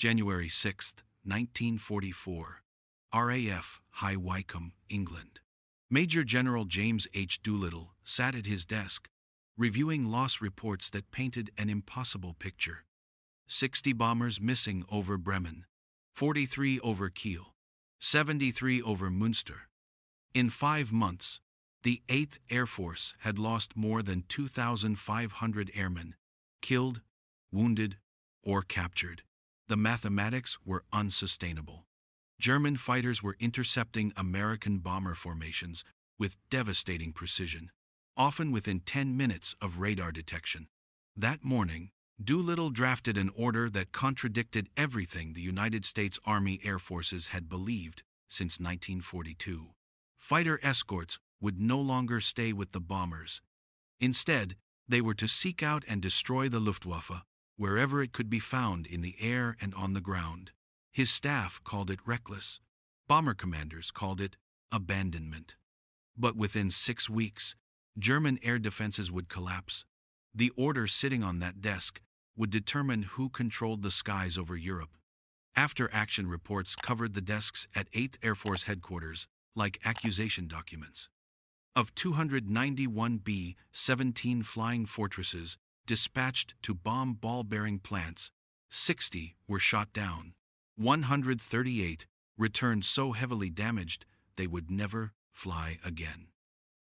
January 6, 1944. RAF High Wycombe, England. Major General James H. Doolittle sat at his desk, reviewing loss reports that painted an impossible picture. 60 bombers missing over Bremen, 43 over Kiel, 73 over Münster. In 5 months, the 8th Air Force had lost more than 2,500 airmen, killed, wounded, or captured. The mathematics were unsustainable. German fighters were intercepting American bomber formations with devastating precision, often within 10 minutes of radar detection. That morning, Doolittle drafted an order that contradicted everything the United States Army Air Forces had believed since 1942. Fighter escorts would no longer stay with the bombers. Instead, they were to seek out and destroy the Luftwaffe wherever it could be found in the air and on the ground. His staff called it reckless. Bomber commanders called it abandonment. But within 6 weeks, German air defenses would collapse. The order sitting on that desk would determine who controlled the skies over Europe. After-action reports covered the desks at 8th Air Force headquarters like accusation documents. Of 291 B-17 flying fortresses dispatched to bomb ball-bearing plants, 60 were shot down. 138 returned so heavily damaged they would never fly again.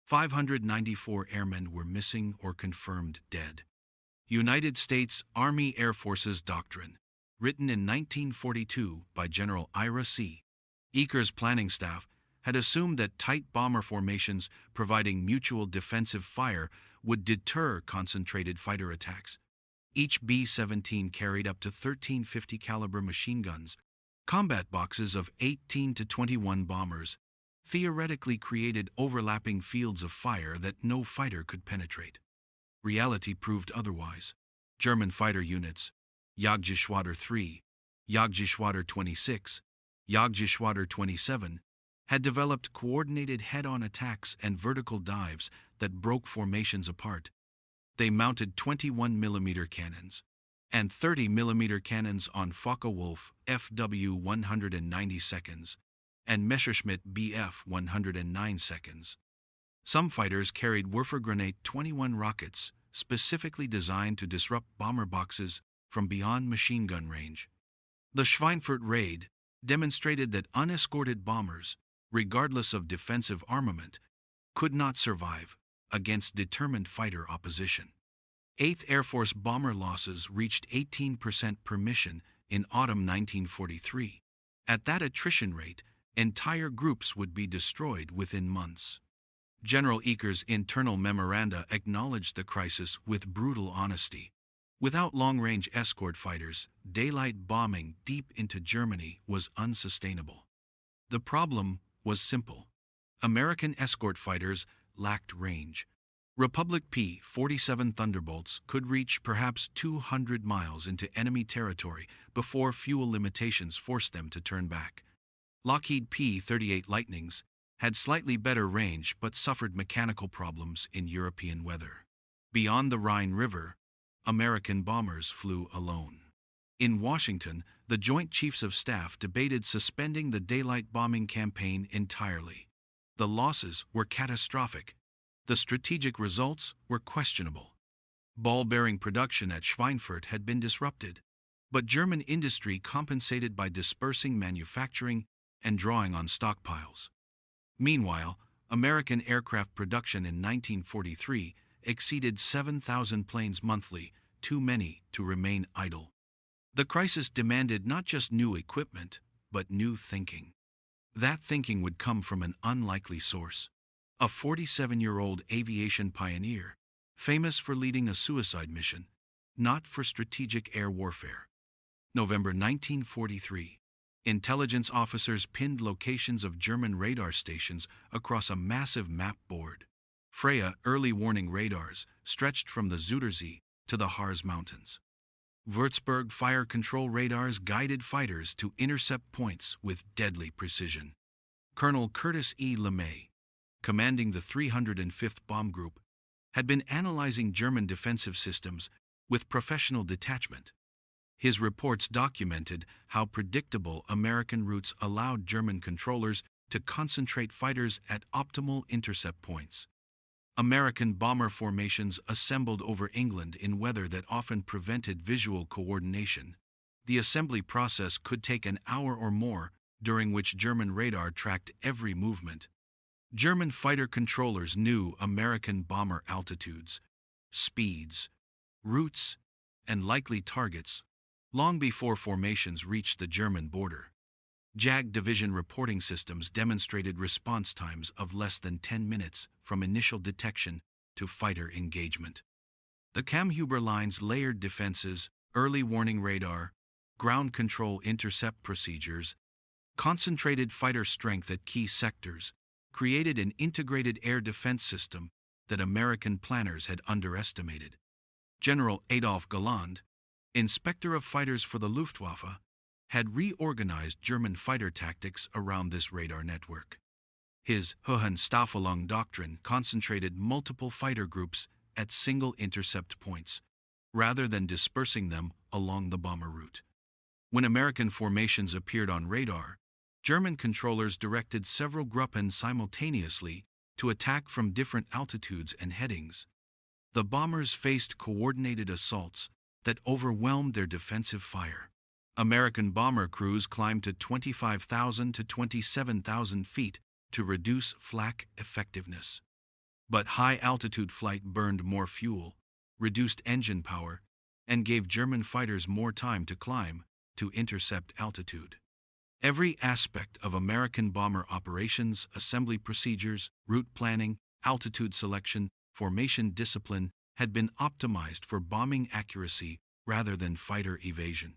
594 airmen were missing or confirmed dead. United States Army Air Forces Doctrine, written in 1942 by General Ira C. Eaker's planning staff, had assumed that tight bomber formations providing mutual defensive fire would deter concentrated fighter attacks. Each B-17 carried up to 13 50 caliber machine guns. Combat boxes of 18 to 21 bombers theoretically created overlapping fields of fire that no fighter could penetrate. Reality proved otherwise. German fighter units, Jagdwaffe 3, Jagdwaffe 26, Jagdwaffe 27, had developed coordinated head-on attacks and vertical dives that broke formations apart. They mounted 21mm cannons and 30mm cannons on Focke-Wulf FW-190 and Messerschmitt Bf-109. Some fighters carried Wurfgranate 21 rockets specifically designed to disrupt bomber boxes from beyond machine gun range. The Schweinfurt raid demonstrated that unescorted bombers, regardless of defensive armament, could not survive against determined fighter opposition. 8th Air Force bomber losses reached 18% per mission in autumn 1943. At that attrition rate, entire groups would be destroyed within months. General Eaker's internal memoranda acknowledged the crisis with brutal honesty. Without long-range escort fighters, daylight bombing deep into Germany was unsustainable. The problem was simple. American escort fighters lacked range. Republic P-47 Thunderbolts could reach perhaps 200 miles into enemy territory before fuel limitations forced them to turn back. Lockheed P-38 Lightnings had slightly better range but suffered mechanical problems in European weather. Beyond the Rhine River, American bombers flew alone. In Washington, the Joint Chiefs of Staff debated suspending the daylight bombing campaign entirely. The losses were catastrophic. The strategic results were questionable. Ball-bearing production at Schweinfurt had been disrupted, but German industry compensated by dispersing manufacturing and drawing on stockpiles. Meanwhile, American aircraft production in 1943 exceeded 7,000 planes monthly, too many to remain idle. The crisis demanded not just new equipment, but new thinking. That thinking would come from an unlikely source. A 47-year-old aviation pioneer, famous for leading a suicide mission, not for strategic air warfare. November 1943. Intelligence officers pinned locations of German radar stations across a massive map board. Freya early warning radars stretched from the Zuiderzee to the Harz Mountains. Würzburg fire control radars guided fighters to intercept points with deadly precision. Colonel Curtis E. LeMay, commanding the 305th Bomb Group, had been analyzing German defensive systems with professional detachment. His reports documented how predictable American routes allowed German controllers to concentrate fighters at optimal intercept points. American bomber formations assembled over England in weather that often prevented visual coordination. The assembly process could take an hour or more, during which German radar tracked every movement. German fighter controllers knew American bomber altitudes, speeds, routes, and likely targets long before formations reached the German border. Jagddivision reporting systems demonstrated response times of less than 10 minutes from initial detection to fighter engagement. The Kammhuber Line's layered defenses, early warning radar, ground control intercept procedures, concentrated fighter strength at key sectors, created an integrated air defense system that American planners had underestimated. General Adolf Galland, inspector of fighters for the Luftwaffe, had reorganized German fighter tactics around this radar network. His Hohenstaffelung doctrine concentrated multiple fighter groups at single intercept points, rather than dispersing them along the bomber route. When American formations appeared on radar, German controllers directed several Gruppen simultaneously to attack from different altitudes and headings. The bombers faced coordinated assaults that overwhelmed their defensive fire. American bomber crews climbed to 25,000 to 27,000 feet to reduce flak effectiveness. But high-altitude flight burned more fuel, reduced engine power, and gave German fighters more time to climb to intercept altitude. Every aspect of American bomber operations, assembly procedures, route planning, altitude selection, formation discipline had been optimized for bombing accuracy rather than fighter evasion.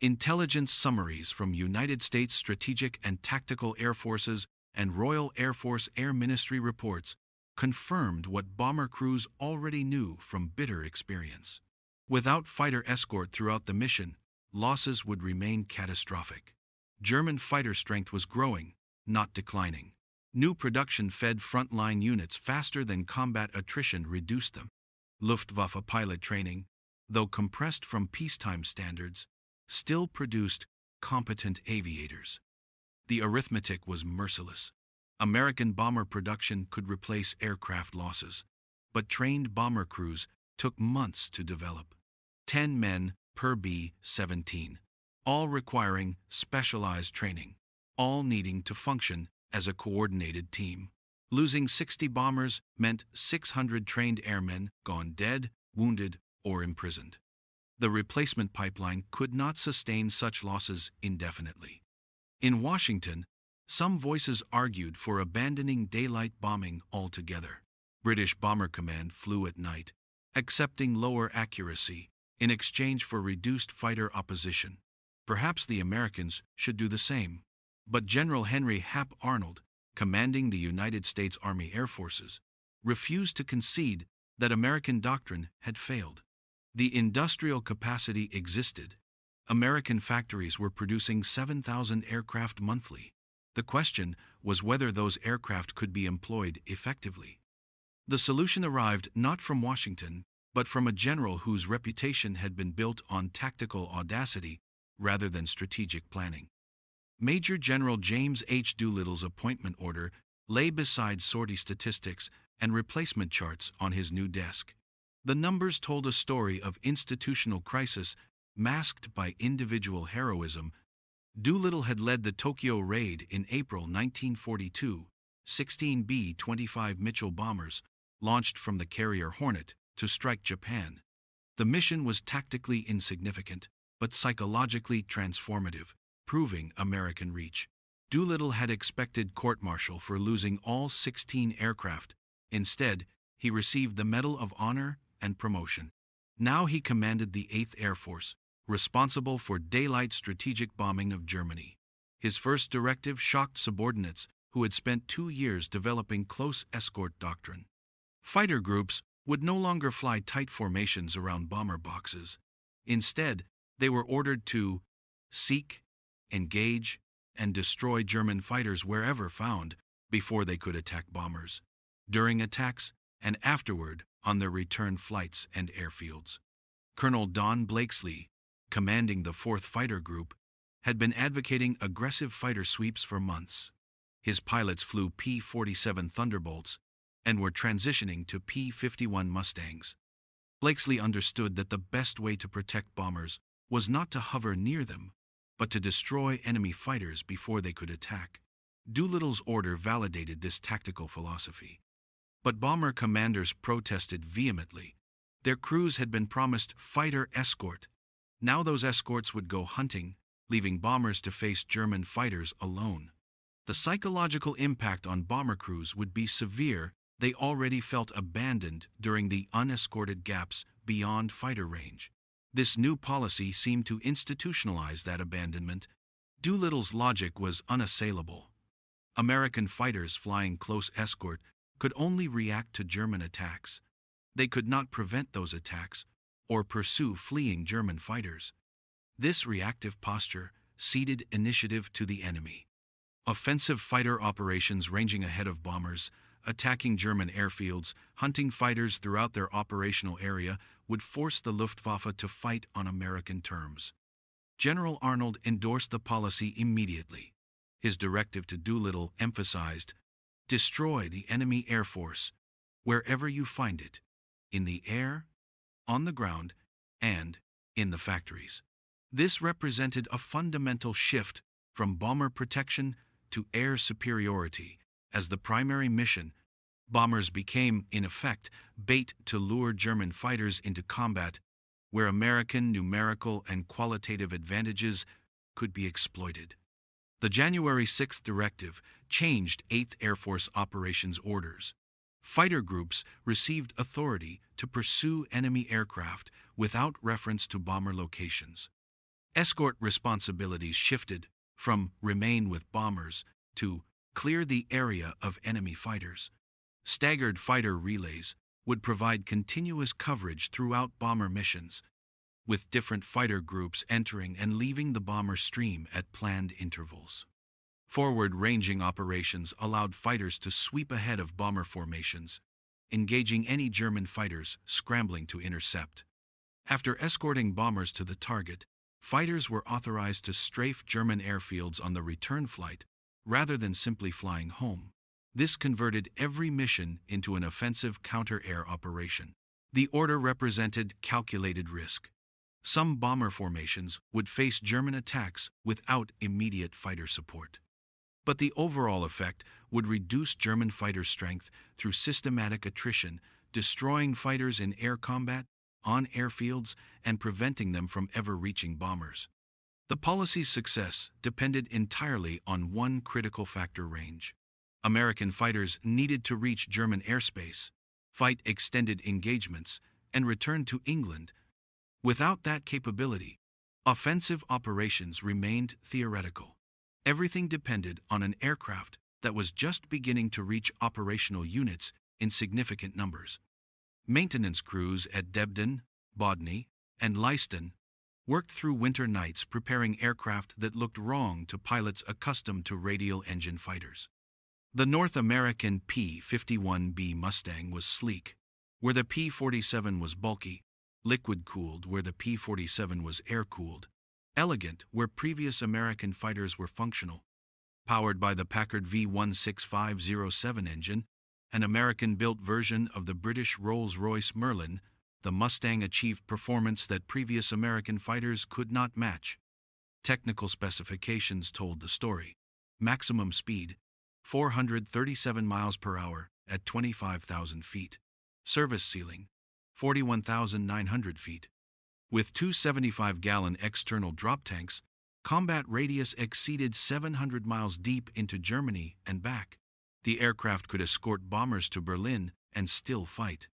Intelligence summaries from United States Strategic and Tactical Air Forces and Royal Air Force Air Ministry reports confirmed what bomber crews already knew from bitter experience. Without fighter escort throughout the mission, losses would remain catastrophic. German fighter strength was growing, not declining. New production fed frontline units faster than combat attrition reduced them. Luftwaffe pilot training, though compressed from peacetime standards, still produced competent aviators. The arithmetic was merciless. American bomber production could replace aircraft losses, but trained bomber crews took months to develop. 10 men per B-17, all requiring specialized training, all needing to function as a coordinated team. Losing 60 bombers meant 600 trained airmen gone dead, wounded, or imprisoned. The replacement pipeline could not sustain such losses indefinitely. In Washington, some voices argued for abandoning daylight bombing altogether. British Bomber Command flew at night, accepting lower accuracy in exchange for reduced fighter opposition. Perhaps the Americans should do the same. But General Henry Hap Arnold, commanding the United States Army Air Forces, refused to concede that American doctrine had failed. The industrial capacity existed. American factories were producing 7,000 aircraft monthly. The question was whether those aircraft could be employed effectively. The solution arrived not from Washington, but from a general whose reputation had been built on tactical audacity rather than strategic planning. Major General James H. Doolittle's appointment order lay beside sortie statistics and replacement charts on his new desk. The numbers told a story of institutional crisis masked by individual heroism. Doolittle had led the Tokyo raid in April 1942, 16 B-25 Mitchell bombers, launched from the carrier Hornet, to strike Japan. The mission was tactically insignificant, but psychologically transformative, proving American reach. Doolittle had expected court-martial for losing all 16 aircraft. Instead, he received the Medal of Honor and promotion. Now he commanded the 8th Air Force, responsible for daylight strategic bombing of Germany. His first directive shocked subordinates who had spent 2 years developing close escort doctrine. Fighter groups would no longer fly tight formations around bomber boxes. Instead, they were ordered to seek, engage, and destroy German fighters wherever found before they could attack bombers, during attacks, and afterward on their return flights and airfields. Colonel Don Blakesley, commanding the 4th Fighter Group, had been advocating aggressive fighter sweeps for months. His pilots flew P-47 Thunderbolts and were transitioning to P-51 Mustangs. Blakesley understood that the best way to protect bombers was not to hover near them, but to destroy enemy fighters before they could attack. Doolittle's order validated this tactical philosophy. But bomber commanders protested vehemently. Their crews had been promised fighter escort. Now those escorts would go hunting, leaving bombers to face German fighters alone. The psychological impact on bomber crews would be severe. They already felt abandoned during the unescorted gaps beyond fighter range. This new policy seemed to institutionalize that abandonment. Doolittle's logic was unassailable. American fighters flying close escort could only react to German attacks. They could not prevent those attacks or pursue fleeing German fighters. This reactive posture ceded initiative to the enemy. Offensive fighter operations ranging ahead of bombers, attacking German airfields, hunting fighters throughout their operational area would force the Luftwaffe to fight on American terms. General Arnold endorsed the policy immediately. His directive to Doolittle emphasized, "Destroy the enemy air force, wherever you find it, in the air, on the ground, and in the factories." This represented a fundamental shift from bomber protection to air superiority. As the primary mission, bombers became, in effect, bait to lure German fighters into combat, where American numerical and qualitative advantages could be exploited. The January 6 directive changed 8th Air Force operations orders. Fighter groups received authority to pursue enemy aircraft without reference to bomber locations. Escort responsibilities shifted from remain with bombers to clear the area of enemy fighters. Staggered fighter relays would provide continuous coverage throughout bomber missions, with different fighter groups entering and leaving the bomber stream at planned intervals. Forward-ranging operations allowed fighters to sweep ahead of bomber formations, engaging any German fighters scrambling to intercept. After escorting bombers to the target, fighters were authorized to strafe German airfields on the return flight, rather than simply flying home. This converted every mission into an offensive counter-air operation. The order represented calculated risk. Some bomber formations would face German attacks without immediate fighter support. But the overall effect would reduce German fighter strength through systematic attrition, destroying fighters in air combat, on airfields, and preventing them from ever reaching bombers. The policy's success depended entirely on one critical factor: range. American fighters needed to reach German airspace, fight extended engagements, and return to England. Without that capability, offensive operations remained theoretical. Everything depended on an aircraft that was just beginning to reach operational units in significant numbers. Maintenance crews at Debden, Bodney, and Leiston worked through winter nights preparing aircraft that looked wrong to pilots accustomed to radial engine fighters. The North American P-51B Mustang was sleek, where the P-47 was bulky, liquid-cooled where the P-47 was air-cooled, elegant where previous American fighters were functional. Powered by the Packard V16507 engine, an American-built version of the British Rolls-Royce Merlin, the Mustang achieved performance that previous American fighters could not match. Technical specifications told the story. Maximum speed, 437 miles per hour at 25,000 feet. Service ceiling, 41,900 feet. With two 75-gallon external drop tanks, combat radius exceeded 700 miles deep into Germany and back. The aircraft could escort bombers to Berlin and still fight.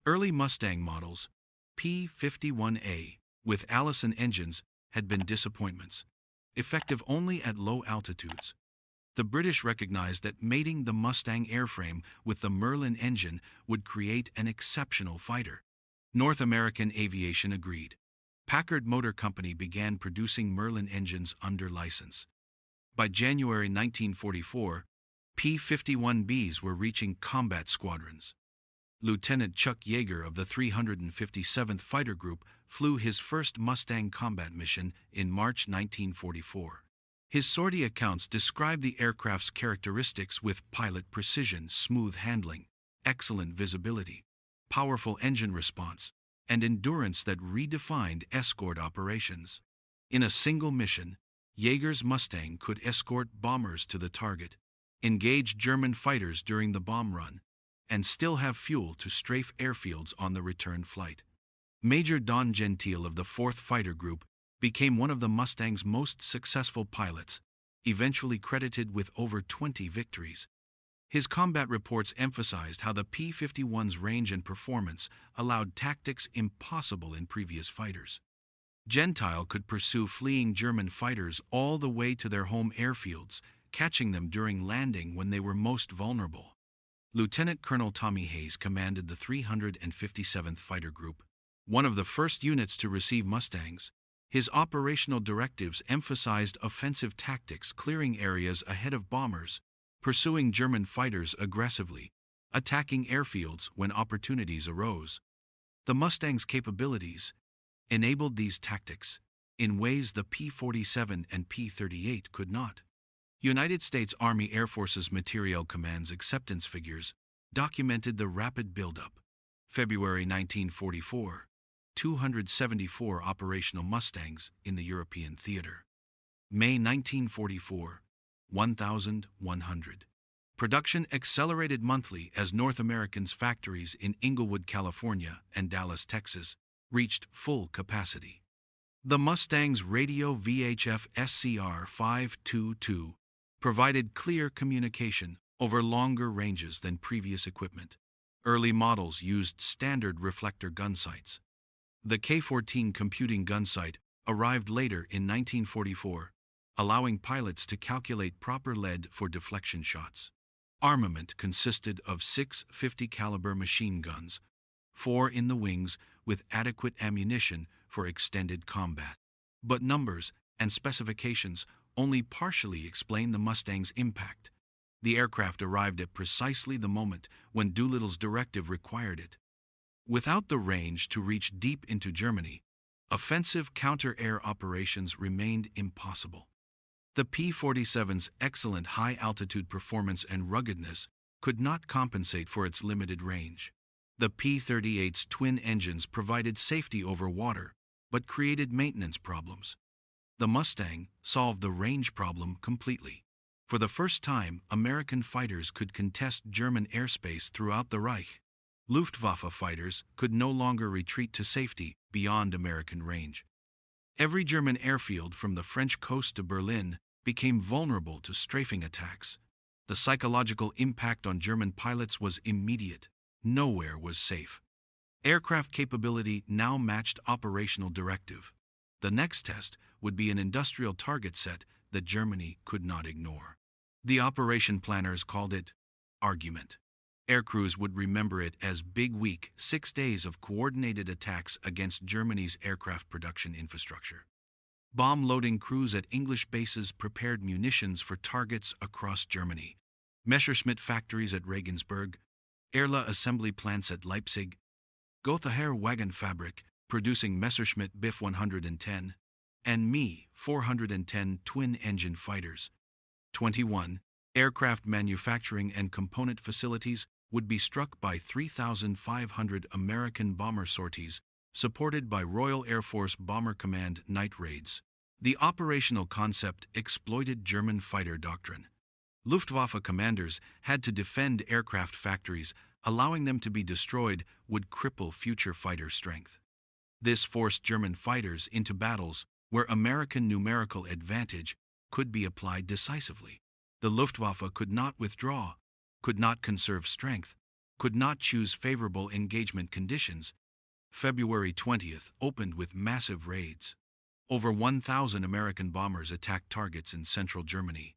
Early Mustang models, P-51A, with Allison engines, had been disappointments, effective only at low altitudes. The British recognized that mating the Mustang airframe with the Merlin engine would create an exceptional fighter. North American Aviation agreed. Packard Motor Company began producing Merlin engines under license. By January 1944, P-51Bs were reaching combat squadrons. Lieutenant Chuck Yeager of the 357th Fighter Group flew his first Mustang combat mission in March 1944. His sortie accounts describe the aircraft's characteristics with pilot precision, smooth handling, excellent visibility, powerful engine response, and endurance that redefined escort operations. In a single mission, Jaeger's Mustang could escort bombers to the target, engage German fighters during the bomb run, and still have fuel to strafe airfields on the return flight. Major Don Gentile of the 4th Fighter Group became one of the Mustang's most successful pilots, eventually credited with over 20 victories. His combat reports emphasized how the P-51's range and performance allowed tactics impossible in previous fighters. Gentile could pursue fleeing German fighters all the way to their home airfields, catching them during landing when they were most vulnerable. Lieutenant Colonel Tommy Hayes commanded the 357th Fighter Group, one of the first units to receive Mustangs. His operational directives emphasized offensive tactics, clearing areas ahead of bombers, pursuing German fighters aggressively, attacking airfields when opportunities arose. The Mustang's capabilities enabled these tactics in ways the P-47 and P-38 could not. United States Army Air Forces Materiel Command's acceptance figures documented the rapid buildup. February 1944, 274 operational Mustangs in the European theater. May 1944, 1,100. Production accelerated monthly as North Americans' factories in Inglewood, California, and Dallas, Texas, reached full capacity. The Mustang's radio VHF SCR-522 provided clear communication over longer ranges than previous equipment. Early models used standard reflector gun sights. The K-14 computing gun sight arrived later in 1944, allowing pilots to calculate proper lead for deflection shots. Armament consisted of 6 50-caliber machine guns, 4 in the wings with adequate ammunition for extended combat. But numbers and specifications only partially explain the Mustang's impact. The aircraft arrived at precisely the moment when Doolittle's directive required it. Without the range to reach deep into Germany, offensive counter-air operations remained impossible. The P-47's excellent high-altitude performance and ruggedness could not compensate for its limited range. The P-38's twin engines provided safety over water, but created maintenance problems. The Mustang solved the range problem completely. For the first time, American fighters could contest German airspace throughout the Reich. Luftwaffe fighters could no longer retreat to safety beyond American range. Every German airfield from the French coast to Berlin became vulnerable to strafing attacks. The psychological impact on German pilots was immediate. Nowhere was safe. Aircraft capability now matched operational directive. The next test would be an industrial target set that Germany could not ignore. The operation planners called it argument. Aircrews would remember it as Big Week, 6 days of coordinated attacks against Germany's aircraft production infrastructure. Bomb-loading crews at English bases prepared munitions for targets across Germany. Messerschmitt factories at Regensburg, Erla assembly plants at Leipzig, Gothaer Wagon Fabrik producing Messerschmitt Bif 110, and Me 410 twin-engine fighters. 21. Aircraft manufacturing and component facilities would be struck by 3,500 American bomber sorties, supported by Royal Air Force Bomber Command night raids. The operational concept exploited German fighter doctrine. Luftwaffe commanders had to defend aircraft factories, allowing them to be destroyed would cripple future fighter strength. This forced German fighters into battles where American numerical advantage could be applied decisively. The Luftwaffe could not withdraw, could not conserve strength, could not choose favorable engagement conditions. February 20th opened with massive raids. Over 1,000 American bombers attacked targets in central Germany.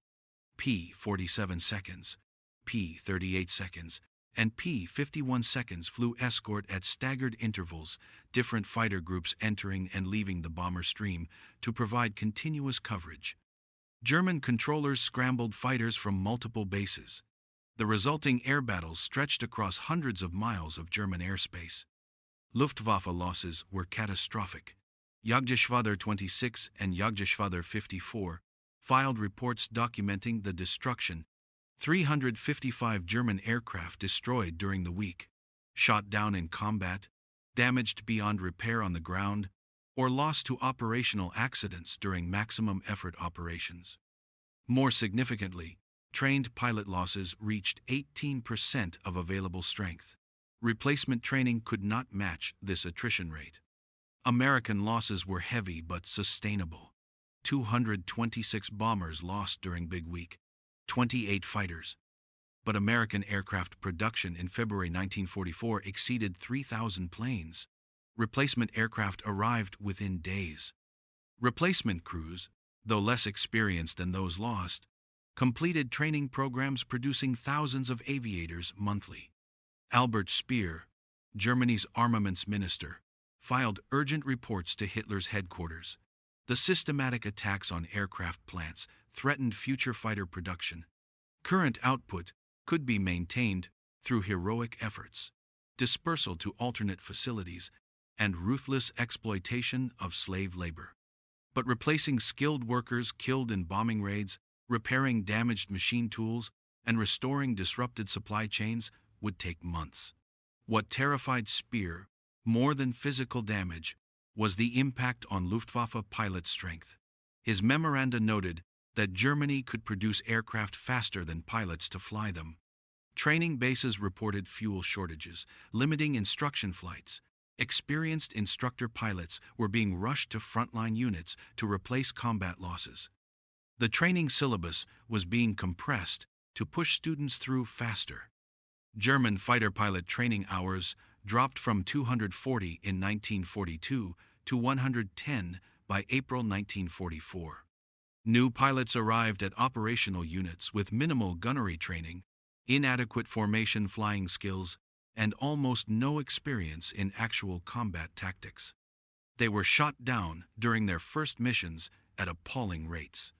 P-47 seconds, P-38 seconds, and P-51 seconds flew escort at staggered intervals, different fighter groups entering and leaving the bomber stream to provide continuous coverage. German controllers scrambled fighters from multiple bases. The resulting air battles stretched across hundreds of miles of German airspace. Luftwaffe losses were catastrophic. Jagdwaffe 26 and Jagdwaffe 54 filed reports documenting the destruction. 355 German aircraft destroyed during the week, shot down in combat, damaged beyond repair on the ground, or lost to operational accidents during maximum effort operations. More significantly, trained pilot losses reached 18% of available strength. Replacement training could not match this attrition rate. American losses were heavy but sustainable. 226 bombers lost during Big Week, 28 fighters. But American aircraft production in February 1944 exceeded 3,000 planes. Replacement aircraft arrived within days. Replacement crews, though less experienced than those lost, completed training programs producing thousands of aviators monthly. Albert Speer, Germany's armaments minister, filed urgent reports to Hitler's headquarters. The systematic attacks on aircraft plants threatened future fighter production. Current output could be maintained through heroic efforts, dispersal to alternate facilities, and ruthless exploitation of slave labor. But replacing skilled workers killed in bombing raids, repairing damaged machine tools, and restoring disrupted supply chains would take months. What terrified Speer, more than physical damage, was the impact on Luftwaffe pilot strength. His memoranda noted that Germany could produce aircraft faster than pilots to fly them. Training bases reported fuel shortages, limiting instruction flights. Experienced instructor pilots were being rushed to frontline units to replace combat losses. The training syllabus was being compressed to push students through faster. German fighter pilot training hours dropped from 240 in 1942 to 110 by April 1944. New pilots arrived at operational units with minimal gunnery training, inadequate formation flying skills, and almost no experience in actual combat tactics. They were shot down during their first missions at appalling rates.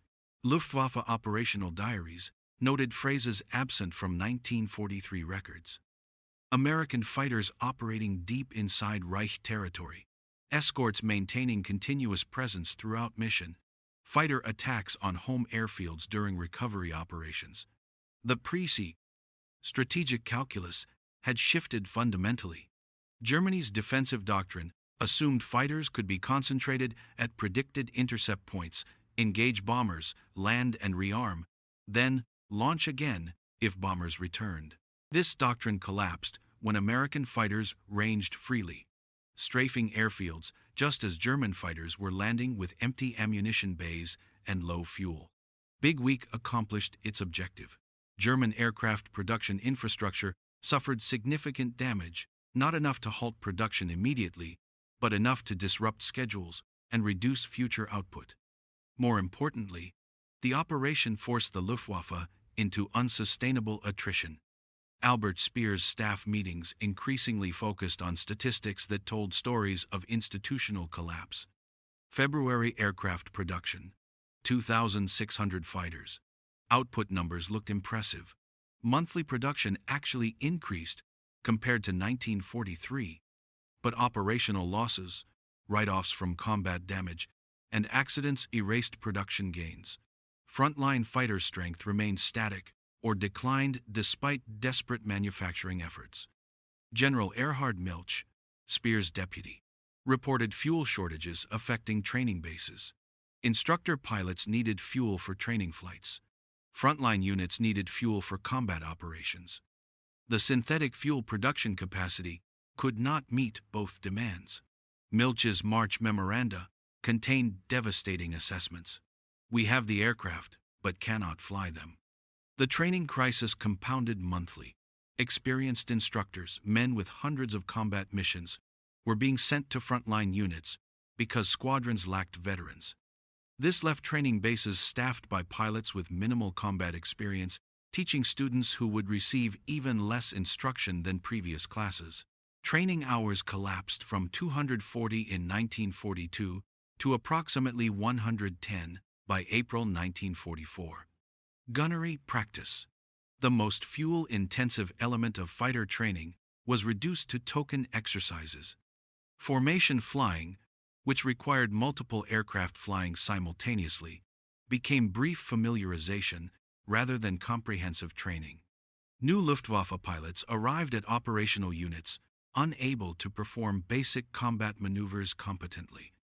Luftwaffe operational diaries noted phrases absent from 1943 records. American fighters operating deep inside Reich territory, escorts maintaining continuous presence throughout mission, fighter attacks on home airfields during recovery operations. The pre-siege strategic calculus had shifted fundamentally. Germany's defensive doctrine assumed fighters could be concentrated at predicted intercept points, engage bombers, land and rearm, then launch again if bombers returned. This doctrine collapsed when American fighters ranged freely, strafing airfields just as German fighters were landing with empty ammunition bays and low fuel. Big Week accomplished its objective. German aircraft production infrastructure suffered significant damage, not enough to halt production immediately, but enough to disrupt schedules and reduce future output. More importantly, the operation forced the Luftwaffe into unsustainable attrition. Albert Speer's staff meetings increasingly focused on statistics that told stories of institutional collapse. February aircraft production, 2,600 fighters. Output numbers looked impressive. Monthly production actually increased compared to 1943, but operational losses, write-offs from combat damage, and accidents erased production gains. Frontline fighter strength remained static or declined despite desperate manufacturing efforts. General Erhard Milch, Speer's deputy, reported fuel shortages affecting training bases. Instructor pilots needed fuel for training flights. Frontline units needed fuel for combat operations. The synthetic fuel production capacity could not meet both demands. Milch's March memoranda contained devastating assessments. We have the aircraft, but cannot fly them. The training crisis compounded monthly. Experienced instructors, men with hundreds of combat missions, were being sent to frontline units because squadrons lacked veterans. This left training bases staffed by pilots with minimal combat experience, teaching students who would receive even less instruction than previous classes. Training hours collapsed from 240 in 1942 to approximately 110 by April 1944. Gunnery practice, the most fuel-intensive element of fighter training, was reduced to token exercises. Formation flying, which required multiple aircraft flying simultaneously, became brief familiarization rather than comprehensive training. New Luftwaffe pilots arrived at operational units unable to perform basic combat maneuvers competently.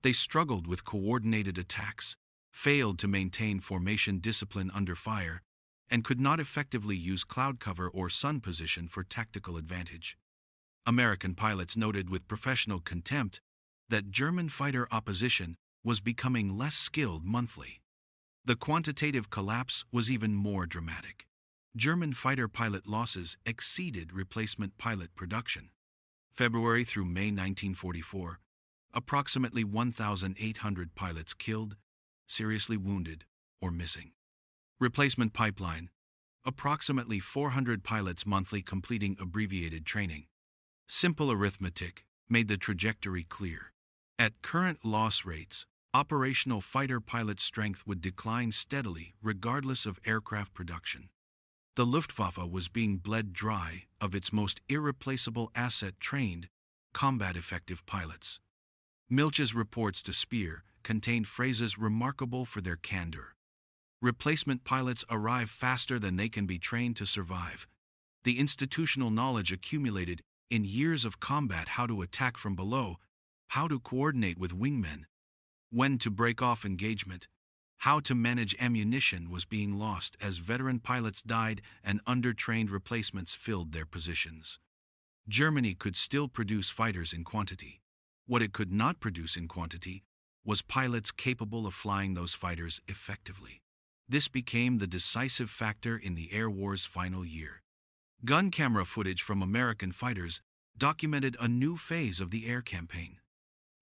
They struggled with coordinated attacks, failed to maintain formation discipline under fire, and could not effectively use cloud cover or sun position for tactical advantage. American pilots noted with professional contempt that German fighter opposition was becoming less skilled monthly. The quantitative collapse was even more dramatic. German fighter pilot losses exceeded replacement pilot production. February through May 1944, approximately 1,800 pilots killed, seriously wounded, or missing. Replacement pipeline, approximately 400 pilots monthly completing abbreviated training. Simple arithmetic made the trajectory clear. At current loss rates, operational fighter pilot strength would decline steadily regardless of aircraft production. The Luftwaffe was being bled dry of its most irreplaceable asset, trained, combat-effective pilots. Milch's reports to Speer contained phrases remarkable for their candor. Replacement pilots arrive faster than they can be trained to survive. The institutional knowledge accumulated in years of combat, how to attack from below, how to coordinate with wingmen, when to break off engagement, how to manage ammunition, was being lost as veteran pilots died and undertrained replacements filled their positions. Germany could still produce fighters in quantity. What it could not produce in quantity was pilots capable of flying those fighters effectively. This became the decisive factor in the air war's final year. Gun camera footage from American fighters documented a new phase of the air campaign.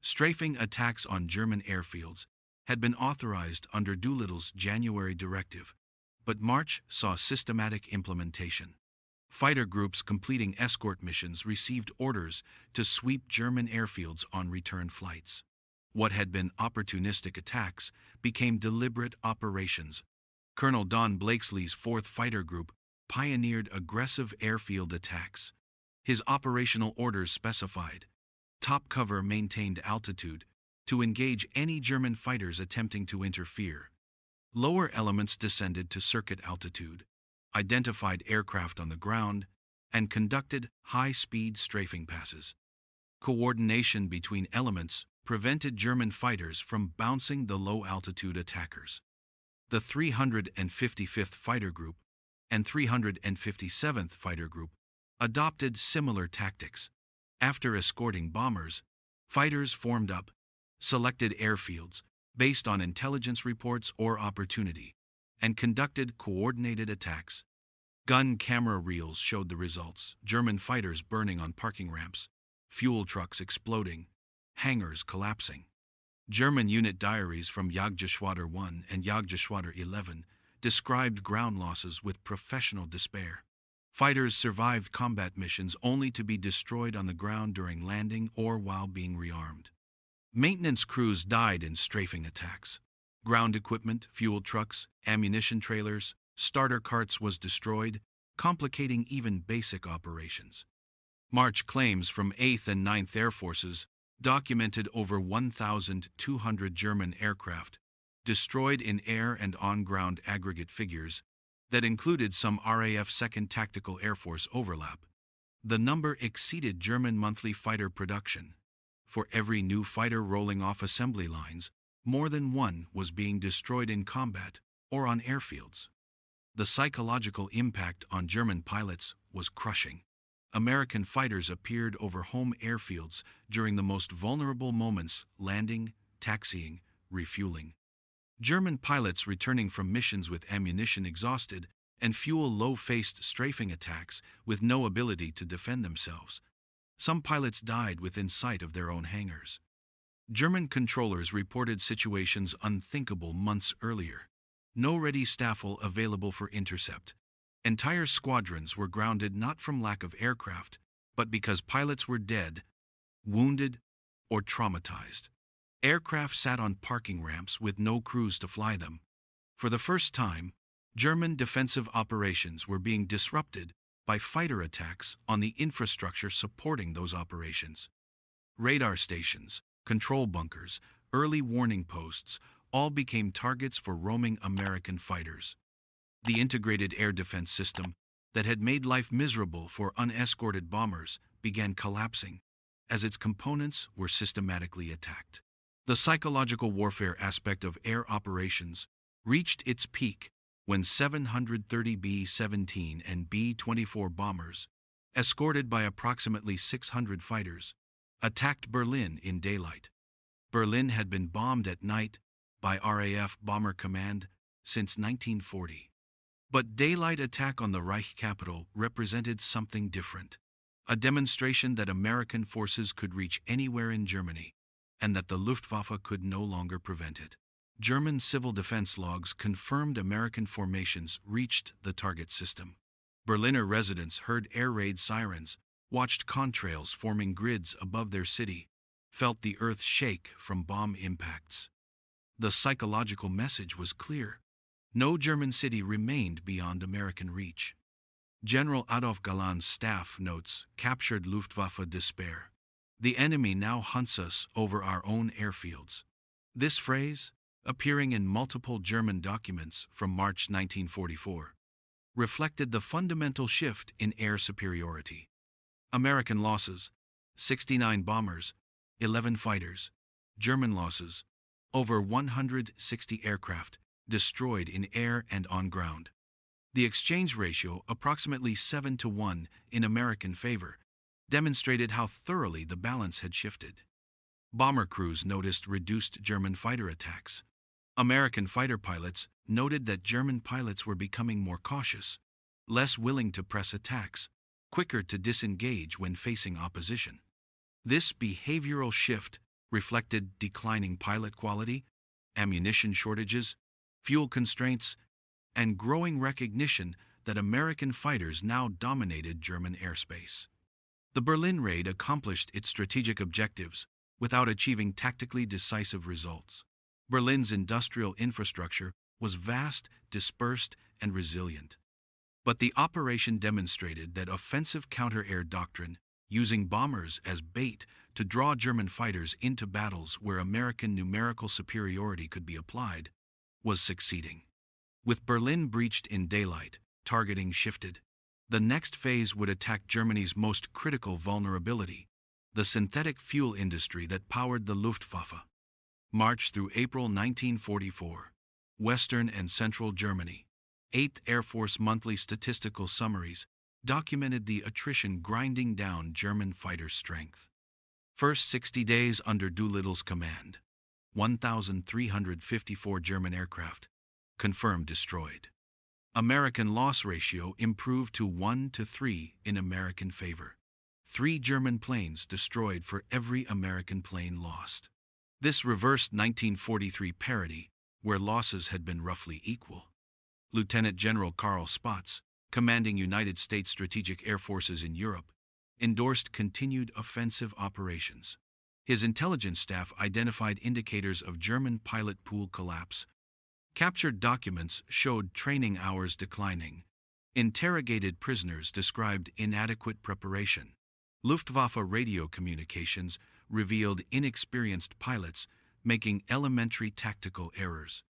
Strafing attacks on German airfields had been authorized under Doolittle's January directive, but March saw systematic implementation. Fighter groups completing escort missions received orders to sweep German airfields on return flights. What had been opportunistic attacks became deliberate operations. Colonel Don Blakesley's 4th Fighter Group pioneered aggressive airfield attacks. His operational orders specified top cover, maintained altitude, to engage any German fighters attempting to interfere. Lower elements descended to circuit altitude, identified aircraft on the ground, and conducted high-speed strafing passes. Coordination between elements prevented German fighters from bouncing the low-altitude attackers. The 355th Fighter Group and 357th Fighter Group adopted similar tactics. After escorting bombers, fighters formed up, selected airfields based on intelligence reports or opportunity, and conducted coordinated attacks. Gun camera reels showed the results: German fighters burning on parking ramps, fuel trucks exploding, hangars collapsing. German unit diaries from Jagdwaffe 1 and Jagdwaffe 11 described ground losses with professional despair. Fighters survived combat missions only to be destroyed on the ground during landing or while being rearmed. Maintenance crews died in strafing attacks. Ground equipment, fuel trucks, ammunition trailers, starter carts was destroyed, complicating even basic operations. March claims from 8th and 9th Air Forces documented over 1,200 German aircraft destroyed in air and on-ground aggregate figures that included some RAF 2nd Tactical Air Force overlap. The number exceeded German monthly fighter production. For every new fighter rolling off assembly lines, more than one was being destroyed in combat or on airfields. The psychological impact on German pilots was crushing. American fighters appeared over home airfields during the most vulnerable moments: landing, taxiing, refueling. German pilots returning from missions with ammunition exhausted and fuel low faced strafing attacks with no ability to defend themselves. Some pilots died within sight of their own hangars. German controllers reported situations unthinkable months earlier. No ready Staffel available for intercept. Entire squadrons were grounded not from lack of aircraft, but because pilots were dead, wounded, or traumatized. Aircraft sat on parking ramps with no crews to fly them. For the first time, German defensive operations were being disrupted by fighter attacks on the infrastructure supporting those operations. Radar stations, control bunkers, early warning posts all became targets for roaming American fighters. The integrated air defense system that had made life miserable for unescorted bombers began collapsing as its components were systematically attacked. The psychological warfare aspect of air operations reached its peak when 730 B-17 and B-24 bombers, escorted by approximately 600 fighters, attacked Berlin in daylight. Berlin had been bombed at night by RAF Bomber Command since 1940. But daylight attack on the Reich capital represented something different, a demonstration that American forces could reach anywhere in Germany, and that the Luftwaffe could no longer prevent it. German civil defense logs confirmed American formations reached the target system. Berliner residents heard air raid sirens, watched contrails forming grids above their city, felt the earth shake from bomb impacts. The psychological message was clear. No German city remained beyond American reach. General Adolf Galland's staff notes captured Luftwaffe despair. The enemy now hunts us over our own airfields. This phrase, appearing in multiple German documents from March 1944, reflected the fundamental shift in air superiority. American losses, 69 bombers, 11 fighters. German losses, over 160 aircraft, destroyed in air and on ground. The exchange ratio, approximately 7-1 in American favor, demonstrated how thoroughly the balance had shifted. Bomber crews noticed reduced German fighter attacks. American fighter pilots noted that German pilots were becoming more cautious, less willing to press attacks, quicker to disengage when facing opposition. This behavioral shift reflected declining pilot quality, ammunition shortages, fuel constraints, and growing recognition that American fighters now dominated German airspace. The Berlin raid accomplished its strategic objectives without achieving tactically decisive results. Berlin's industrial infrastructure was vast, dispersed, and resilient. But the operation demonstrated that offensive counter-air doctrine, using bombers as bait to draw German fighters into battles where American numerical superiority could be applied, was succeeding. With Berlin breached in daylight, targeting shifted. The next phase would attack Germany's most critical vulnerability, the synthetic fuel industry that powered the Luftwaffe. March through April 1944, Western and Central Germany. 8th Air Force monthly statistical summaries documented the attrition grinding down German fighter strength. First 60 days under Doolittle's command, 1,354 German aircraft, confirmed destroyed. American loss ratio improved to 1-3 in American favor. 3 German planes destroyed for every American plane lost. This reversed 1943 parity, where losses had been roughly equal. Lieutenant General Carl Spaatz, commanding United States Strategic Air Forces in Europe, endorsed continued offensive operations. His intelligence staff identified indicators of German pilot pool collapse. Captured documents showed training hours declining. Interrogated prisoners described inadequate preparation. Luftwaffe radio communications revealed inexperienced pilots making elementary tactical errors.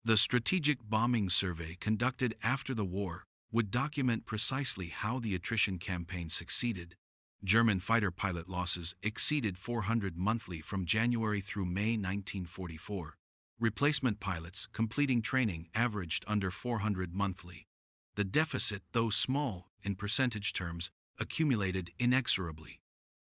The Strategic Bombing Survey conducted after the war would document precisely how the attrition campaign succeeded. German fighter pilot losses exceeded 400 monthly from January through May 1944. Replacement pilots completing training averaged under 400 monthly. The deficit, though small in percentage terms, accumulated inexorably.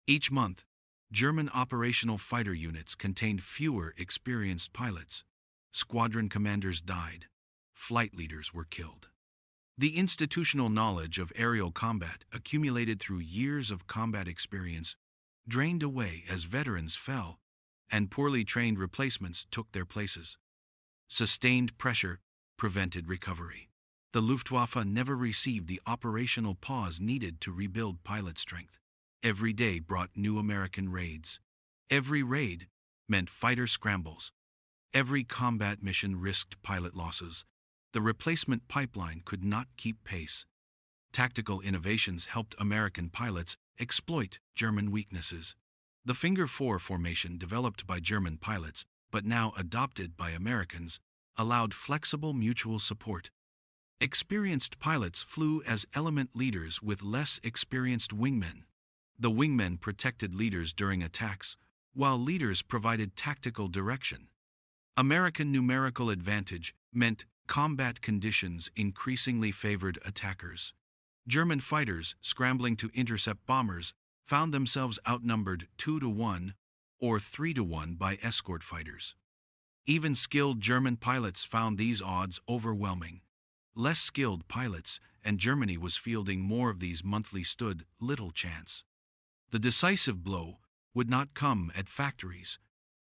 Each month, German operational fighter units contained fewer experienced pilots. Squadron commanders died. Flight leaders were killed. The institutional knowledge of aerial combat accumulated through years of combat experience drained away as veterans fell, and poorly trained replacements took their places. Sustained pressure prevented recovery. The Luftwaffe never received the operational pause needed to rebuild pilot strength. Every day brought new American raids. Every raid meant fighter scrambles. Every combat mission risked pilot losses. The replacement pipeline could not keep pace. Tactical innovations helped American pilots exploit German weaknesses. The Finger 4 formation, developed by German pilots but now adopted by Americans, allowed flexible mutual support. Experienced pilots flew as element leaders with less experienced wingmen. The wingmen protected leaders during attacks, while leaders provided tactical direction. American numerical advantage meant combat conditions increasingly favored attackers. German fighters, scrambling to intercept bombers, found themselves outnumbered 2-1 or 3-1 by escort fighters. Even skilled German pilots found these odds overwhelming. Less skilled pilots, and Germany was fielding more of these monthly, stood little chance. The decisive blow would not come at factories,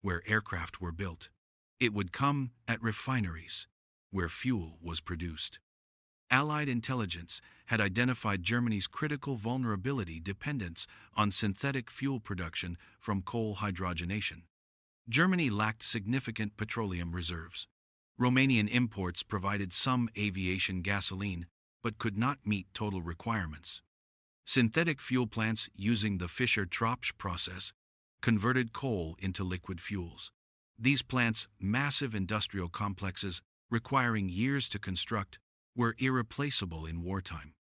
where aircraft were built. It would come at refineries, where fuel was produced. Allied intelligence had identified Germany's critical vulnerability: dependence on synthetic fuel production from coal hydrogenation. Germany lacked significant petroleum reserves. Romanian imports provided some aviation gasoline, but could not meet total requirements. Synthetic fuel plants using the Fischer-Tropsch process converted coal into liquid fuels. These plants, massive industrial complexes requiring years to construct, were irreplaceable in wartime.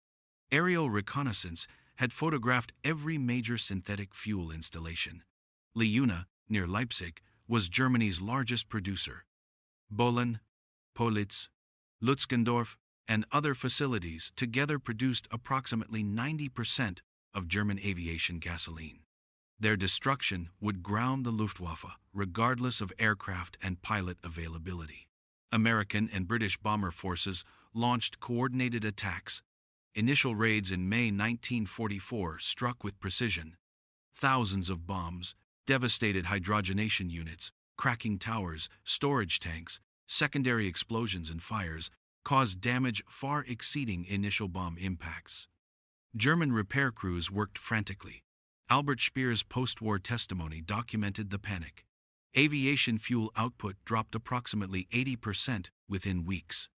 Aerial reconnaissance had photographed every major synthetic fuel installation. Leuna, near Leipzig, was Germany's largest producer. Bohlen, Politz, Lutskendorf, and other facilities together produced approximately 90% of German aviation gasoline. Their destruction would ground the Luftwaffe, regardless of aircraft and pilot availability. American and British bomber forces launched coordinated attacks. Initial raids in May 1944 struck with precision. Thousands of bombs devastated hydrogenation units, cracking towers, storage tanks. Secondary explosions and fires caused damage far exceeding initial bomb impacts. German repair crews worked frantically. Albert Speer's post-war testimony documented the panic. Aviation fuel output dropped approximately 80% within weeks.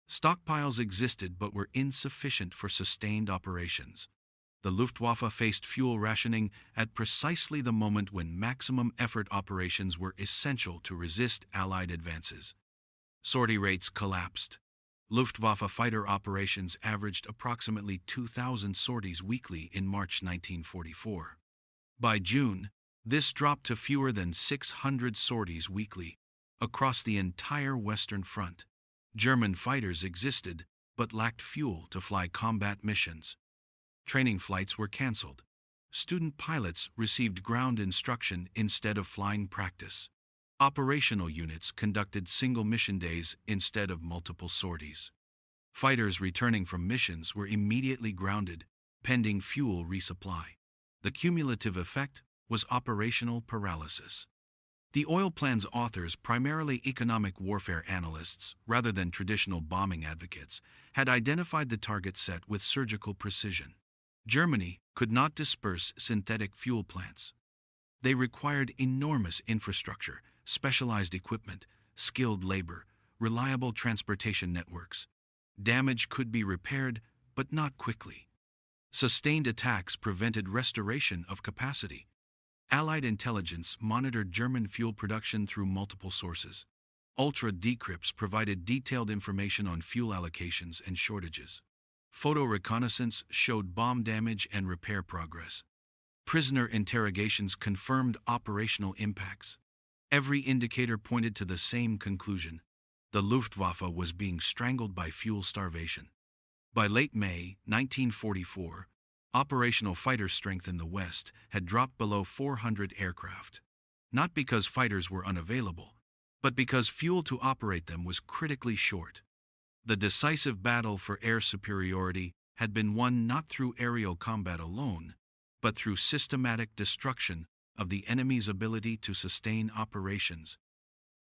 Stockpiles existed but were insufficient for sustained operations. The Luftwaffe faced fuel rationing at precisely the moment when maximum effort operations were essential to resist Allied advances. Sortie rates collapsed. Luftwaffe fighter operations averaged approximately 2,000 sorties weekly in March 1944. By June, this dropped to fewer than 600 sorties weekly across the entire Western Front. German fighters existed but lacked fuel to fly combat missions. Training flights were canceled. Student pilots received ground instruction instead of flying practice. Operational units conducted single mission days instead of multiple sorties. Fighters returning from missions were immediately grounded, pending fuel resupply. The cumulative effect was operational paralysis. The oil plan's authors, primarily economic warfare analysts rather than traditional bombing advocates, had identified the target set with surgical precision. Germany could not disperse synthetic fuel plants. They required enormous infrastructure, specialized equipment, skilled labor, reliable transportation networks. Damage could be repaired, but not quickly. Sustained attacks prevented restoration of capacity. Allied intelligence monitored German fuel production through multiple sources. Ultra-decrypts provided detailed information on fuel allocations and shortages. Photo reconnaissance showed bomb damage and repair progress. Prisoner interrogations confirmed operational impacts. Every indicator pointed to the same conclusion: the Luftwaffe was being strangled by fuel starvation. By late May 1944, operational fighter strength in the West had dropped below 400 aircraft. Not because fighters were unavailable, but because fuel to operate them was critically short. The decisive battle for air superiority had been won not through aerial combat alone, but through systematic destruction of the enemy's ability to sustain operations.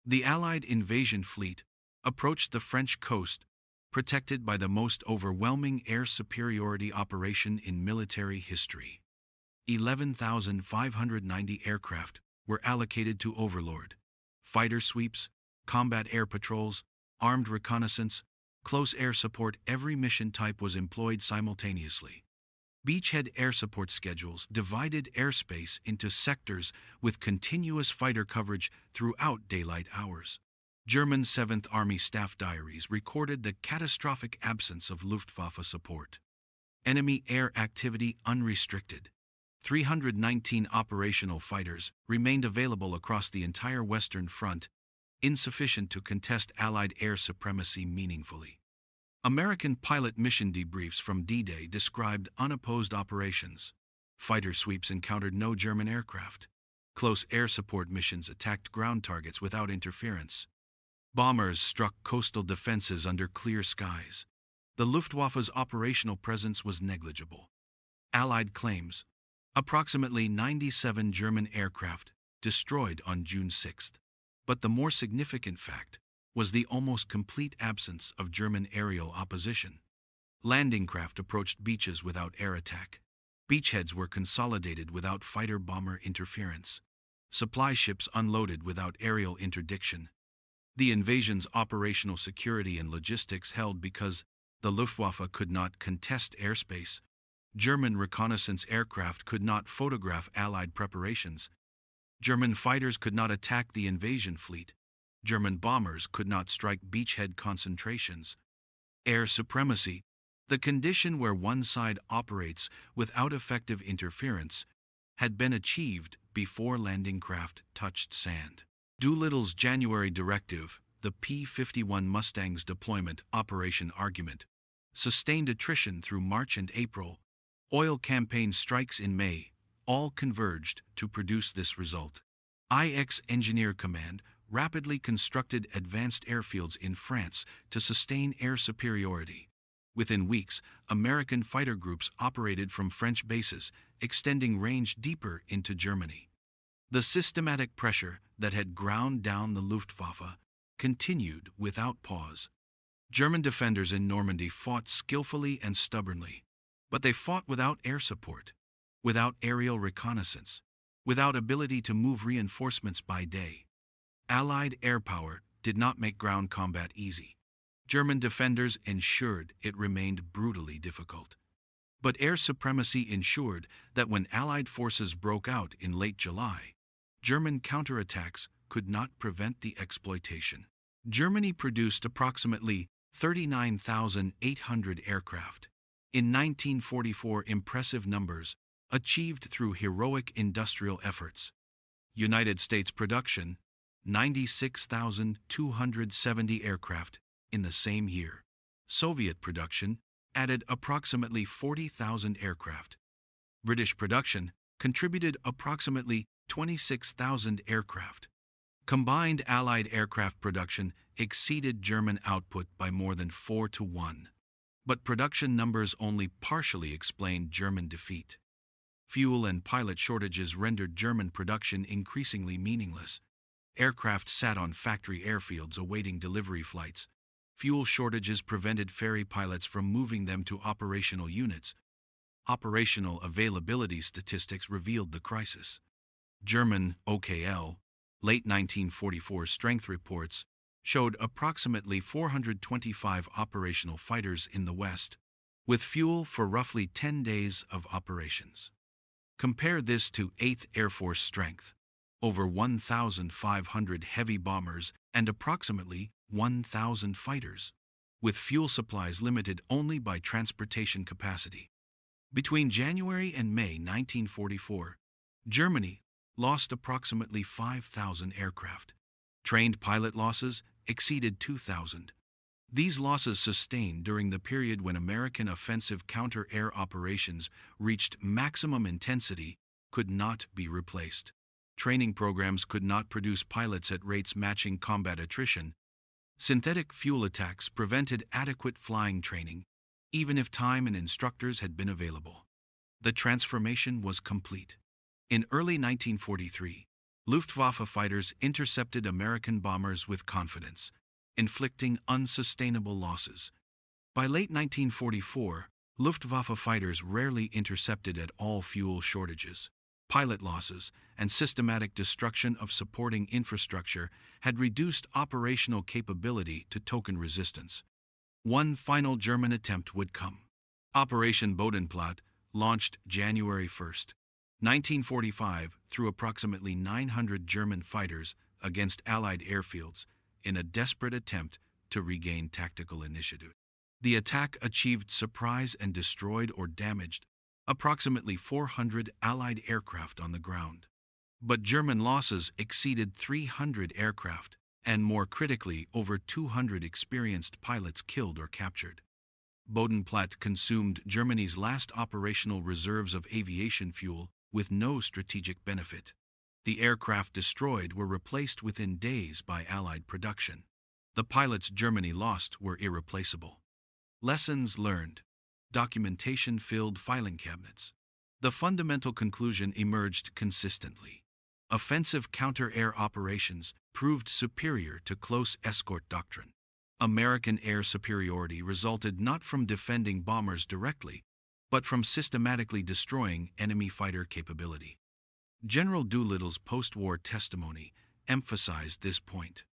The Allied invasion fleet approached the French coast, protected by the most overwhelming air superiority operation in military history. 11,590 aircraft were allocated to Overlord. Fighter sweeps, combat air patrols, armed reconnaissance, close air support, every mission type was employed simultaneously. Beachhead air support schedules divided airspace into sectors with continuous fighter coverage throughout daylight hours. German 7th Army staff diaries recorded the catastrophic absence of Luftwaffe support. Enemy air activity unrestricted. 319 operational fighters remained available across the entire Western Front, insufficient to contest Allied air supremacy meaningfully. American pilot mission debriefs from D-Day described unopposed operations. Fighter sweeps encountered no German aircraft. Close air support missions attacked ground targets without interference. Bombers struck coastal defenses under clear skies. The Luftwaffe's operational presence was negligible. Allied claims: approximately 97 German aircraft destroyed on June 6. But the more significant fact was the almost complete absence of German aerial opposition. Landing craft approached beaches without air attack. Beachheads were consolidated without fighter-bomber interference. Supply ships unloaded without aerial interdiction. The invasion's operational security and logistics held because the Luftwaffe could not contest airspace. German reconnaissance aircraft could not photograph Allied preparations. German fighters could not attack the invasion fleet. German bombers could not strike beachhead concentrations. Air supremacy, the condition where one side operates without effective interference, had been achieved before landing craft touched sand. Doolittle's January directive, the P-51 Mustang's deployment operation argument, sustained attrition through March and April. Oil campaign strikes in May, all converged to produce this result. IX Engineer Command rapidly constructed advanced airfields in France to sustain air superiority. Within weeks, American fighter groups operated from French bases, extending range deeper into Germany. The systematic pressure that had ground down the Luftwaffe continued without pause. German defenders in Normandy fought skillfully and stubbornly, but they fought without air support, without aerial reconnaissance, without ability to move reinforcements by day. Allied air power did not make ground combat easy. German defenders ensured it remained brutally difficult. But air supremacy ensured that when Allied forces broke out in late July, German counterattacks could not prevent the exploitation. Germany produced approximately 39,800 aircraft. In 1944, impressive numbers, achieved through heroic industrial efforts. United States production, 96,270 aircraft in the same year. Soviet production added approximately 40,000 aircraft. British production contributed approximately 26,000 aircraft. Combined Allied aircraft production exceeded German output by more than 4 to 1. But production numbers only partially explained German defeat. Fuel and pilot shortages rendered German production increasingly meaningless. Aircraft sat on factory airfields awaiting delivery flights. Fuel shortages prevented ferry pilots from moving them to operational units. Operational availability statistics revealed the crisis. German OKL, late 1944 strength reports, showed approximately 425 operational fighters in the West, with fuel for roughly 10 days of operations. Compare this to 8th Air Force strength, over 1,500 heavy bombers and approximately 1,000 fighters, with fuel supplies limited only by transportation capacity. Between January and May 1944, Germany lost approximately 5,000 aircraft. Trained pilot losses exceeded 2,000. These losses, sustained during the period when American offensive counter-air operations reached maximum intensity, could not be replaced. Training programs could not produce pilots at rates matching combat attrition. Synthetic fuel attacks prevented adequate flying training, even if time and instructors had been available. The transformation was complete. In early 1943, Luftwaffe fighters intercepted American bombers with confidence, inflicting unsustainable losses. By late 1944, Luftwaffe fighters rarely intercepted at all. Fuel shortages, pilot losses, and systematic destruction of supporting infrastructure had reduced operational capability to token resistance. One final German attempt would come. Operation Bodenplatte, launched January 1, 1945, threw approximately 900 German fighters against Allied airfields in a desperate attempt to regain tactical initiative. The attack achieved surprise and destroyed or damaged approximately 400 Allied aircraft on the ground. But German losses exceeded 300 aircraft, and more critically, over 200 experienced pilots killed or captured. Bodenplatte consumed Germany's last operational reserves of aviation fuel with no strategic benefit. The aircraft destroyed were replaced within days by Allied production. The pilots Germany lost were irreplaceable. Lessons learned. Documentation filled filing cabinets. The fundamental conclusion emerged consistently. Offensive counter-air operations proved superior to close escort doctrine. American air superiority resulted not from defending bombers directly, but from systematically destroying enemy fighter capability. General Doolittle's post-war testimony emphasized this point.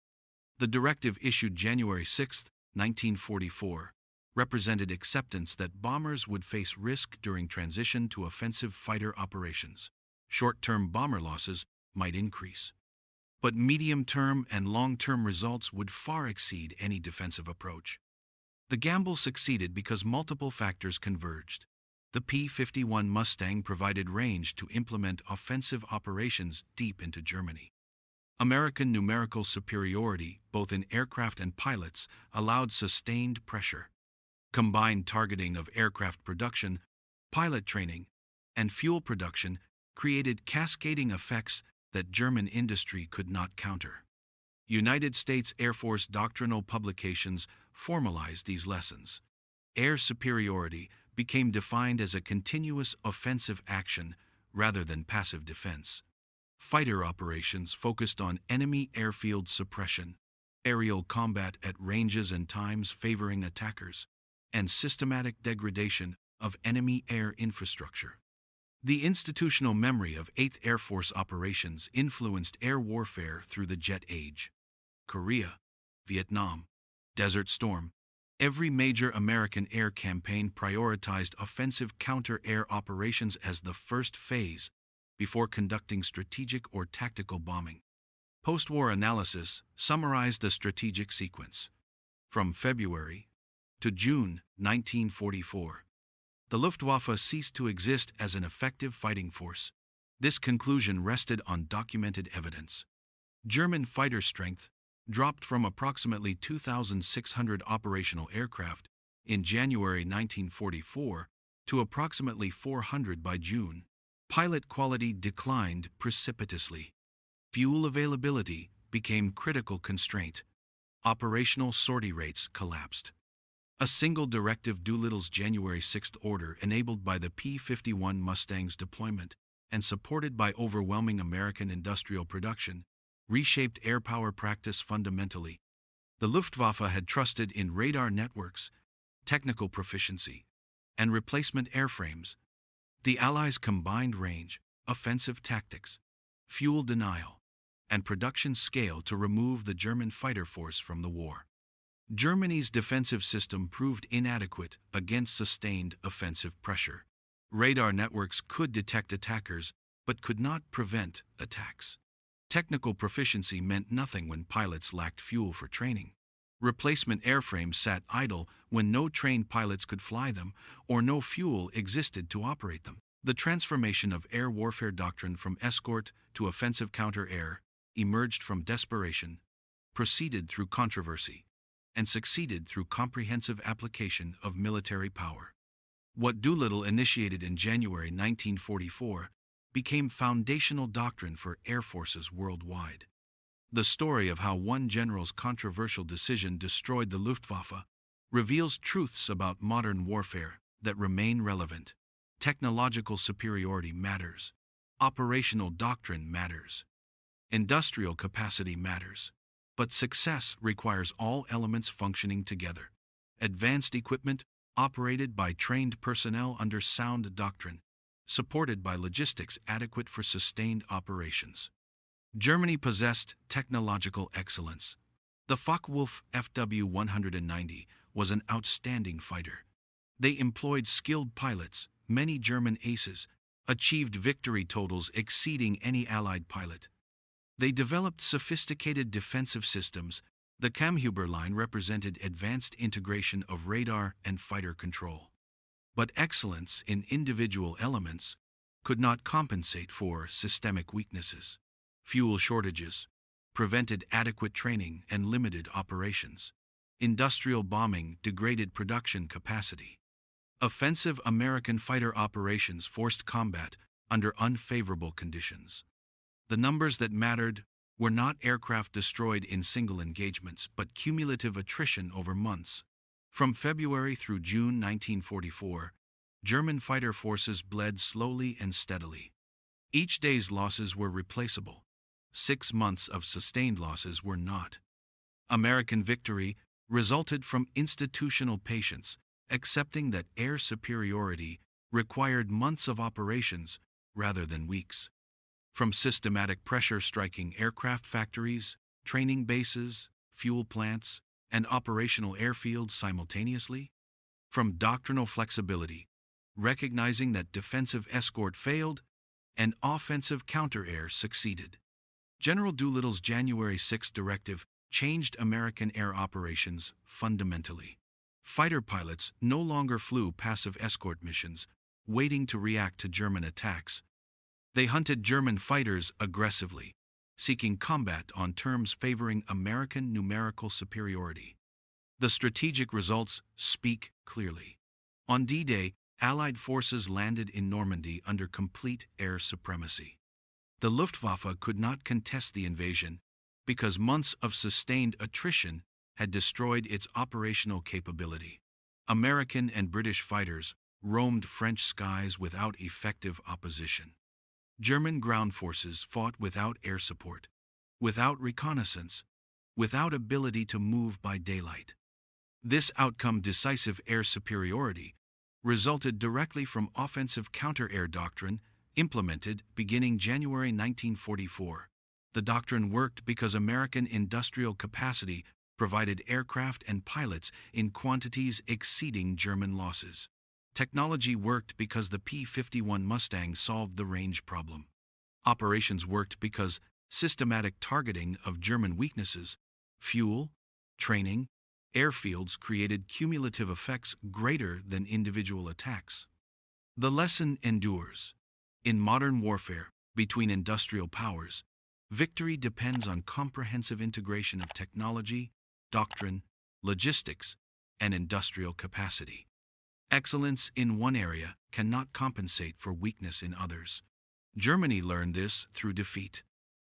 The directive issued January 6, 1944, represented acceptance that bombers would face risk during transition to offensive fighter operations. Short-term bomber losses might increase, but medium-term and long-term results would far exceed any defensive approach. The gamble succeeded because multiple factors converged. The P-51 Mustang provided range to implement offensive operations deep into Germany. American numerical superiority, both in aircraft and pilots, allowed sustained pressure. Combined targeting of aircraft production, pilot training, and fuel production created cascading effects that German industry could not counter. United States Air Force doctrinal publications formalized these lessons. Air superiority became defined as a continuous offensive action rather than passive defense. Fighter operations focused on enemy airfield suppression, aerial combat at ranges and times favoring attackers, and systematic degradation of enemy air infrastructure. The institutional memory of 8th Air Force operations influenced air warfare through the jet age. Korea, Vietnam, Desert Storm. Every major American air campaign prioritized offensive counter-air operations as the first phase before conducting strategic or tactical bombing. Post-war analysis summarized the strategic sequence. From February to June 1944, the Luftwaffe ceased to exist as an effective fighting force. This conclusion rested on documented evidence. German fighter strength dropped from approximately 2,600 operational aircraft in January 1944 to approximately 400 by June. Pilot quality declined precipitously. Fuel availability became critical constraint. Operational sortie rates collapsed. A single directive, Doolittle's January 6 order, enabled by the P-51 Mustang's deployment and supported by overwhelming American industrial production, reshaped air power practice fundamentally. The Luftwaffe had trusted in radar networks, technical proficiency, and replacement airframes. The Allies' combined range, offensive tactics, fuel denial, and production scale to remove the German fighter force from the war. Germany's defensive system proved inadequate against sustained offensive pressure. Radar networks could detect attackers, but could not prevent attacks. Technical proficiency meant nothing when pilots lacked fuel for training. Replacement airframes sat idle when no trained pilots could fly them or no fuel existed to operate them. The transformation of air warfare doctrine from escort to offensive counter-air emerged from desperation, proceeded through controversy, and succeeded through comprehensive application of military power. What Doolittle initiated in January 1944 became foundational doctrine for air forces worldwide. The story of how one general's controversial decision destroyed the Luftwaffe reveals truths about modern warfare that remain relevant. Technological superiority matters. Operational doctrine matters. Industrial capacity matters. But success requires all elements functioning together. Advanced equipment, operated by trained personnel under sound doctrine, supported by logistics adequate for sustained operations. Germany possessed technological excellence. The Focke-Wulf FW-190 was an outstanding fighter. They employed skilled pilots, many German aces, achieved victory totals exceeding any Allied pilot. They developed sophisticated defensive systems. The Kammhuber line represented advanced integration of radar and fighter control. But excellence in individual elements could not compensate for systemic weaknesses. Fuel shortages prevented adequate training and limited operations. Industrial bombing degraded production capacity. Offensive American fighter operations forced combat under unfavorable conditions. The numbers that mattered were not aircraft destroyed in single engagements, but cumulative attrition over months. From February through June 1944, German fighter forces bled slowly and steadily. Each day's losses were replaceable. 6 months of sustained losses were not. American victory resulted from institutional patience, accepting that air superiority required months of operations rather than weeks. From systematic pressure striking aircraft factories, training bases, fuel plants, and operational airfields simultaneously. From doctrinal flexibility, recognizing that defensive escort failed and offensive counter-air succeeded. General Doolittle's January 6 directive changed American air operations fundamentally. Fighter pilots no longer flew passive escort missions, waiting to react to German attacks. They hunted German fighters aggressively, seeking combat on terms favoring American numerical superiority. The strategic results speak clearly. On D-Day, Allied forces landed in Normandy under complete air supremacy. The Luftwaffe could not contest the invasion because months of sustained attrition had destroyed its operational capability. American and British fighters roamed French skies without effective opposition. German ground forces fought without air support, without reconnaissance, without ability to move by daylight. This outcome, decisive air superiority, resulted directly from offensive counter-air doctrine implemented beginning January 1944. The doctrine worked because American industrial capacity provided aircraft and pilots in quantities exceeding German losses. Technology worked because the P-51 Mustang solved the range problem. Operations worked because systematic targeting of German weaknesses, fuel, training, airfields created cumulative effects greater than individual attacks. The lesson endures. In modern warfare, between industrial powers, victory depends on comprehensive integration of technology, doctrine, logistics, and industrial capacity. Excellence in one area cannot compensate for weakness in others. Germany learned this through defeat.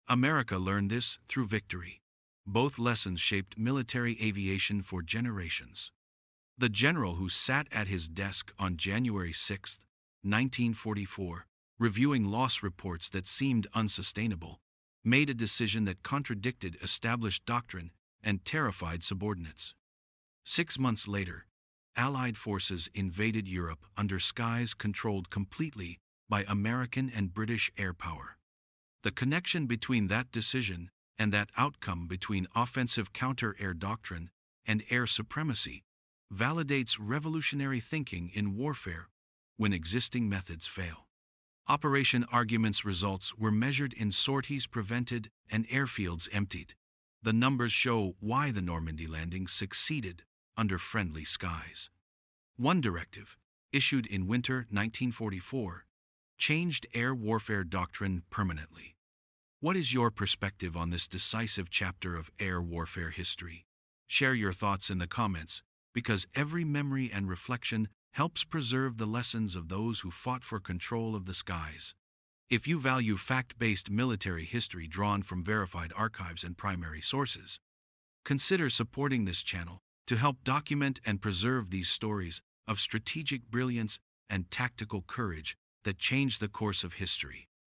America learned this through victory. Both lessons shaped military aviation for generations. The general who sat at his desk on January 6, 1944, reviewing loss reports that seemed unsustainable, made a decision that contradicted established doctrine and terrified subordinates. 6 months later, Allied forces invaded Europe under skies controlled completely by American and British air power. The connection between that decision and that outcome, between offensive counter-air doctrine and air supremacy, validates revolutionary thinking in warfare when existing methods fail. Operation Argument's results were measured in sorties prevented and airfields emptied. The numbers show why the Normandy landing succeeded under friendly skies. One directive, issued in winter 1944, changed air warfare doctrine permanently. What is your perspective on this decisive chapter of air warfare history? Share your thoughts in the comments, because every memory and reflection helps preserve the lessons of those who fought for control of the skies. If you value fact-based military history drawn from verified archives and primary sources, consider supporting this channel to help document and preserve these stories of strategic brilliance and tactical courage that changed the course of history.